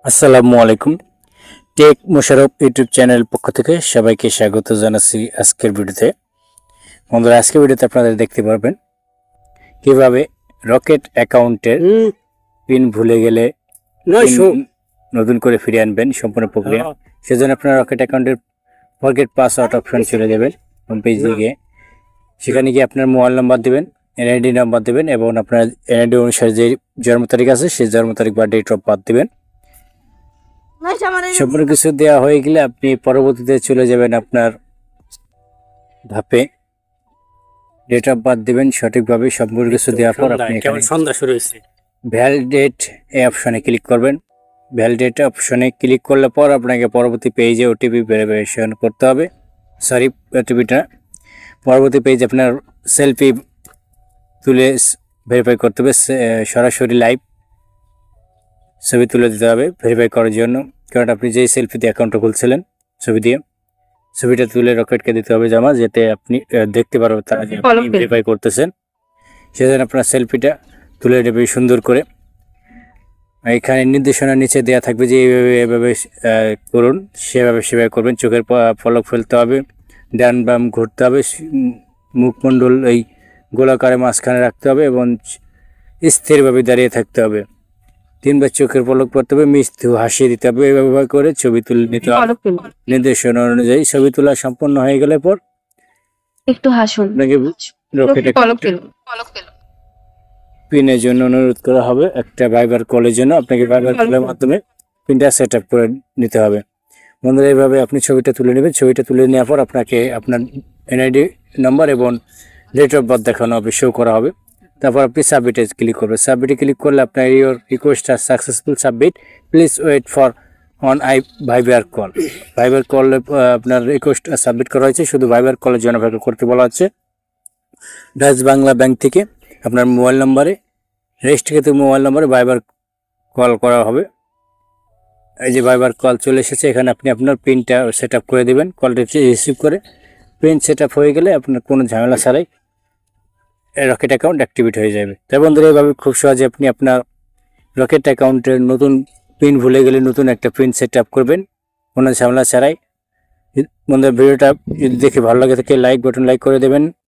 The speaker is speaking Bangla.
আসসালামু আলাইকুম। টেক মোশাররফ ইউটিউব চ্যানেল পক্ষ থেকে সবাইকে স্বাগত জানাচ্ছি আজকের ভিডিওতে। বন্ধুরা, আজকের ভিডিওতে আপনারা দেখতে পারবেন কিভাবে রকেট অ্যাকাউন্টের পিন ভুলে গেলে নতুন করে ফিরিয়ে আনবেন সম্পূর্ণ প্রক্রিয়া। সেজন্য আপনারা রকেট অ্যাকাউন্টের ফরগেট পাসওয়ার্ড অপশন চলে যাবেন হোম পেজে গিয়ে। সেখানে গিয়ে আপনার মোবাইল নাম্বার দেবেন, এনআইডি নাম্বার দেবেন এবং আপনার এনআইডি অনুসারে যে জন্ম তারিখ আছে সেই জন্ম তারিখ বা ডেট অফ বার্থ দেবেন। সম্পূর্ণ কিছু দেওয়া হয়ে গেলে আপনি পরবর্তীতে চলে যাবেন আপনার ধাপে ডেট অফ বার্থ দেবেন সঠিকভাবে। সম্পূর্ণ কিছু দেওয়ার পর আপনি সন্ধ্যা শুরু হয়েছে ভ্যালিডেট এই অপশনে ক্লিক করবেন। ভ্যালিডেট অপশনে ক্লিক করলে পর আপনাকে পরবর্তী পেজে ওটিপি ভেরিফিকেশন করতে হবে। সরি, ওটিপিটা পরবর্তী পেজে আপনার সেলফি তুলে ভেরিফাই করতে হবে। সরাসরি লাইভ ছবি তুলে দিতে হবে ভেরিফাই করার জন্য, কারণ আপনি যেই সেলফি দিয়ে অ্যাকাউন্টটা খুলছিলেন ছবি দিয়ে, ছবিটা তুলে রকেটকে দিতে হবে জমা, যাতে আপনি দেখতে পারবেন তারা যে আপনি ভেরিফাই করতেছেন। সেজন্য আপনার সেলফিটা তুলে নেবে সুন্দর করে। এখানে নির্দেশনা নিচে দেওয়া থাকবে যে এভাবে করুন, সেভাবে করবেন। চোখের পলক ফেলতে হবে, ডান বাম ঘুরতে হবে, মুখমণ্ডল এই গোলাকারে মাঝখানে রাখতে হবে এবং স্থিরভাবে দাঁড়িয়ে থাকতে হবে। 3 বার চোখের পলক পড়তে হবে, মিষ্টি হাসি দিতে হবে। এভাবে করে ছবি তুলে নিতে হবে নির্দেশনা অনুযায়ী। ছবি তোলা সম্পন্ন হয়ে গেলে পর একটু হাসুন, পিনের জন্য অনুরোধ করা হবে। একটা ভাইবার কলের জন্য আপনাকে ভাইবার কলের মাধ্যমে পিনটা সেট আপ করে নিতে হবে। বন্ধুরা, এইভাবে আপনি ছবিটা তুলে নেবেন। ছবিটা তুলে নেওয়ার পর আপনাকে আপনার এনআইডি নাম্বার এবং ডেট অফ বার্থ দেখানো হবে, শো করা হবে। তারপর আপনি সাবমিটে ক্লিক করবেন। সাবমিটে ক্লিক করলে আপনার ইউর রিকোয়েস্ট আর successful submit, please wait for on Viber call. Viber কলে আপনার রিকোয়েস্ট সাবমিট করা হয়েছে, শুধু ভাইবার কলের জন্য অপেক্ষা করতে বলা হচ্ছে। ডাচ বাংলা ব্যাংক থেকে আপনার মোবাইল নাম্বারে রেজিস্ট্রিকৃত মোবাইল নাম্বারে ভাইবার কল করা হবে। এই যে ভাইবার কল চলে এসেছে, এখানে আপনি আপনার পিনটা সেট আপ করে দেবেন। কলটা রিসিভ করে পিন সেট আপ হয়ে গেলে আপনার কোনো ঝামেলা ছাড়াই রকেট অ্যাকাউন্ট অ্যাক্টিভেট হয়ে যাবে। তাই বন্ধুরা, এইভাবে খুব সহজে আপনি আপনার রকেট অ্যাকাউন্টের নতুন পিন ভুলে গেলে নতুন একটা পিন সেট আপ করবেন কোনো ঝামেলা ছাড়াই। বন্ধুরা, ভিডিওটা যদি দেখে ভালো লাগে থাকে লাইক বাটন লাইক করে দেবেন।